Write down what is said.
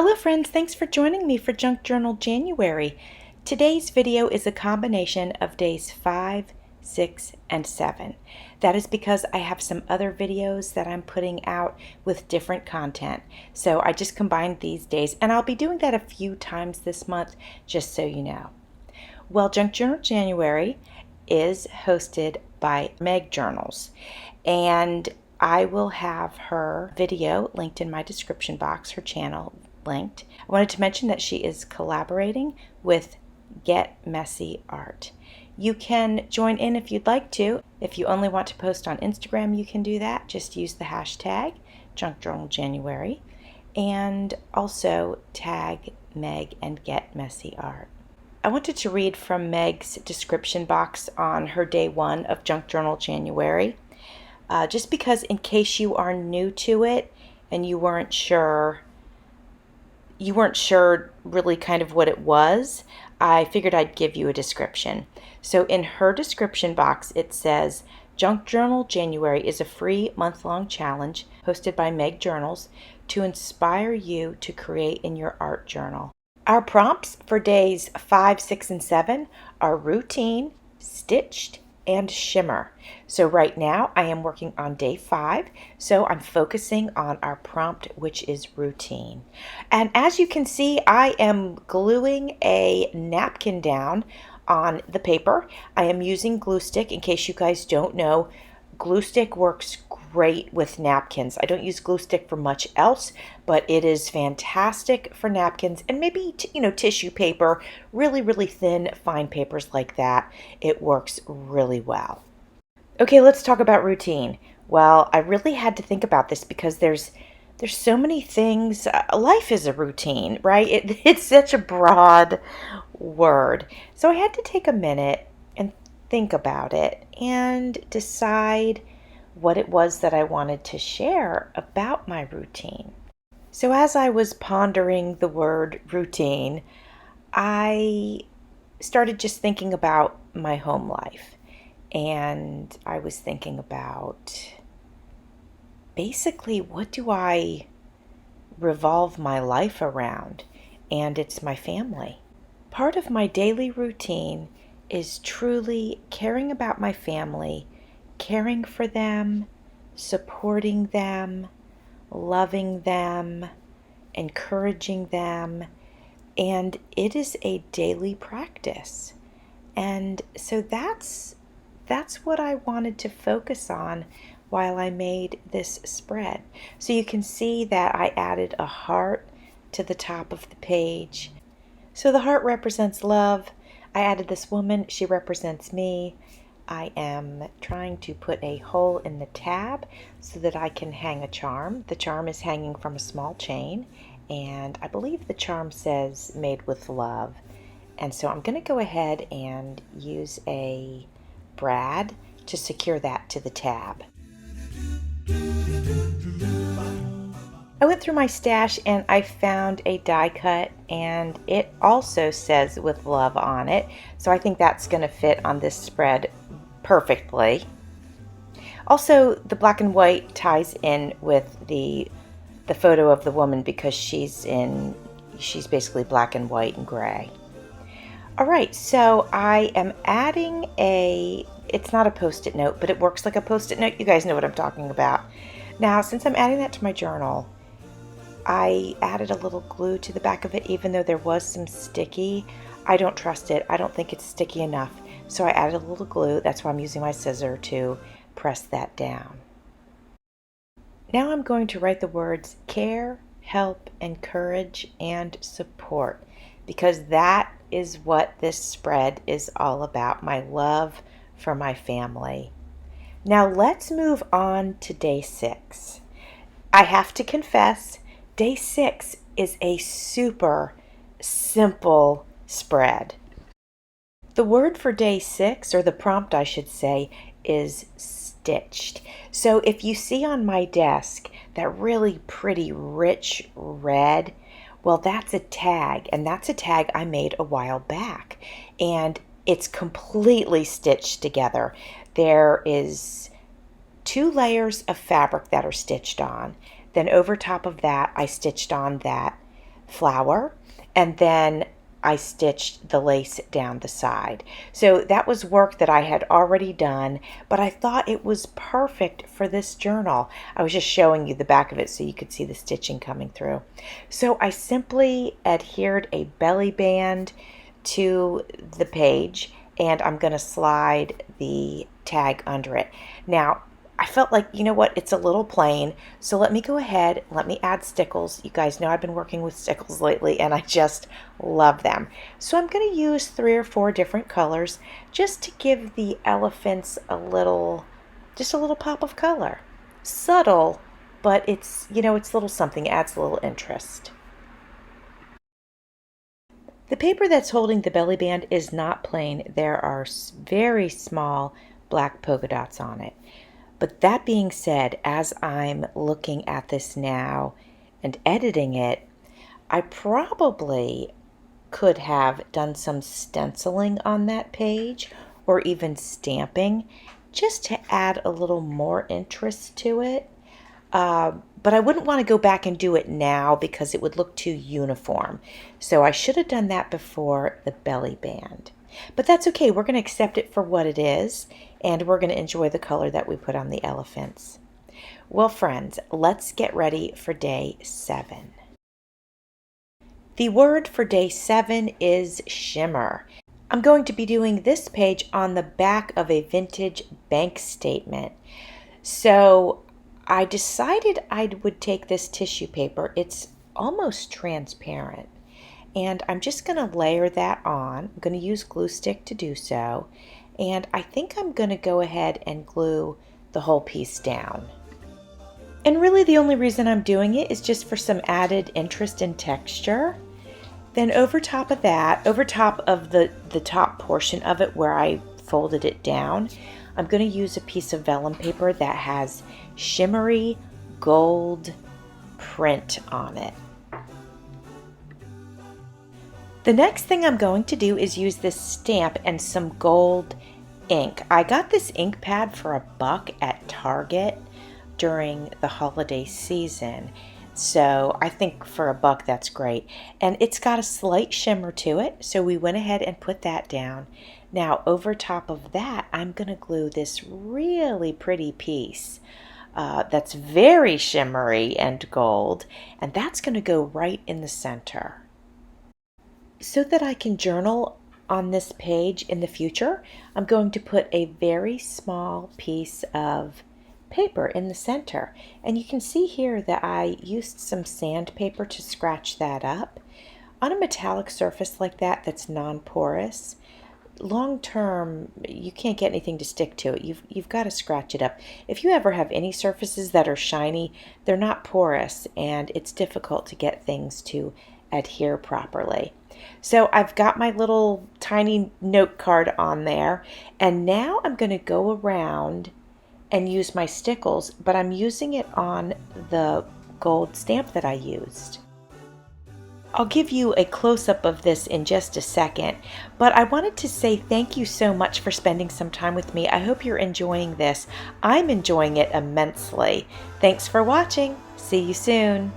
Hello friends, thanks for joining me for Junk Journal January. Today's video is a combination of days 5, 6, and 7. That is because I have some other videos that I'm putting out with different content. So I just combined these days, and I'll be doing that a few times this month, just so you know. Well, Junk Journal January is hosted by Meg Journals, and I will have her video linked in my description box, her channel linked. I wanted to mention that she is collaborating with Get Messy Art. You can join in if you'd like to. If you only want to post on Instagram, you can do that. Just use the hashtag junkjournaljanuary and also tag Meg and Get Messy Art. I wanted to read from Meg's description box on her day 1 of Junk Journal January. Just because in case you are new to it and you weren't sure really kind of what it was, I figured I'd give you a description. So in her description box it says, Junk Journal January is a free month-long challenge hosted by Meg Journals to inspire you to create in your art journal. Our prompts for days 5, 6, and 7 are routine, stitched, and shimmer. So right now I am working on day 5, so I'm focusing on our prompt, which is routine. And as you can see, I am gluing a napkin down on the paper. I am using glue stick. In case you guys don't know, glue stick works great with napkins. I don't use glue stick for much else, but it is fantastic for napkins and maybe tissue paper, really thin fine papers like that. It works really well. Okay, let's talk about routine. Well, I really had to think about this because there's so many things. Life is a routine, right? It's such a broad word. So I had to take a minute and think about it and decide what it was that I wanted to share about my routine. So as I was pondering the word routine, I started just thinking about my home life. And I was thinking about basically what do I revolve my life around? And it's my family. Part of my daily routine is truly caring about my family, caring for them, supporting them, loving them, encouraging them, and it is a daily practice. And so that's what I wanted to focus on while I made this spread. So you can see that I added a heart to the top of the page. So the heart represents love. I added this woman, she represents me. I am trying to put a hole in the tab so that I can hang a charm. The charm is hanging from a small chain, and I believe the charm says made with love. And so I'm going to go ahead and use a brad to secure that to the tab. I went through my stash and I found a die cut, and it also says with love on it. So I think that's going to fit on this spread perfectly. Also, the black and white ties in with the photo of the woman because she's basically black and white and gray. All right, so I am adding it's not a post-it note, but it works like a post-it note. You guys know what I'm talking about. Now, since I'm adding that to my journal, I added a little glue to the back of it, even though there was some sticky. I don't trust it. I don't think it's sticky enough. So I added a little glue. That's why I'm using my scissor to press that down. Now I'm going to write the words care, help, encourage, and support, because that is what this spread is all about, my love for my family. Now let's move on to day 6. I have to confess, day 6 is a super simple spread. The word for day 6, or the prompt I should say, is stitched. So if you see on my desk that really pretty rich red, well, that's a tag, and that's a tag I made a while back, and it's completely stitched together. There is 2 layers of fabric that are stitched on. Then over top of that, I stitched on that flower, and then I stitched the lace down the side. So that was work that I had already done, but I thought it was perfect for this journal. I was just showing you the back of it so you could see the stitching coming through. So I simply adhered a belly band to the page, and I'm going to slide the tag under it. Now, I felt like, you know what, it's a little plain, so let me go ahead, let me add stickles. You guys know I've been working with stickles lately, and I just love them. So I'm going to use 3 or 4 different colors just to give the elephants just a little pop of color. Subtle, but it's, you know, it's a little something, adds a little interest. The paper that's holding the belly band is not plain. There are very small black polka dots on it. But that being said, as I'm looking at this now and editing it, I probably could have done some stenciling on that page or even stamping just to add a little more interest to it. But I wouldn't want to go back and do it now because it would look too uniform. So I should have done that before the belly band. But that's okay. We're going to accept it for what it is, and we're going to enjoy the color that we put on the elephants. Well, friends, let's get ready for day 7. The word for day 7 is shimmer. I'm going to be doing this page on the back of a vintage bank statement. So I decided I would take this tissue paper. It's almost transparent. And I'm just going to layer that on. I'm going to use glue stick to do so. And I think I'm going to go ahead and glue the whole piece down. And really the only reason I'm doing it is just for some added interest and texture. Then over top of that, over top of the top portion of it where I folded it down, I'm going to use a piece of vellum paper that has shimmery gold print on it. The next thing I'm going to do is use this stamp and some gold ink. I got this ink pad for $1 at Target during the holiday season. So I think for $1 that's great. And it's got a slight shimmer to it, so we went ahead and put that down. Now over top of that, I'm going to glue this really pretty piece that's very shimmery and gold, and that's going to go right in the center. So that I can journal on this page in the future, I'm going to put a very small piece of paper in the center. And you can see here that I used some sandpaper to scratch that up. On a metallic surface like that that's non-porous, long term you can't get anything to stick to it. You've got to scratch it up. If you ever have any surfaces that are shiny, they're not porous and it's difficult to get things to adhere properly. So I've got my little tiny note card on there, and now I'm going to go around and use my stickles, but I'm using it on the gold stamp that I used. I'll give you a close-up of this in just a second, but I wanted to say thank you so much for spending some time with me. I hope you're enjoying this. I'm enjoying it immensely. Thanks for watching. See you soon.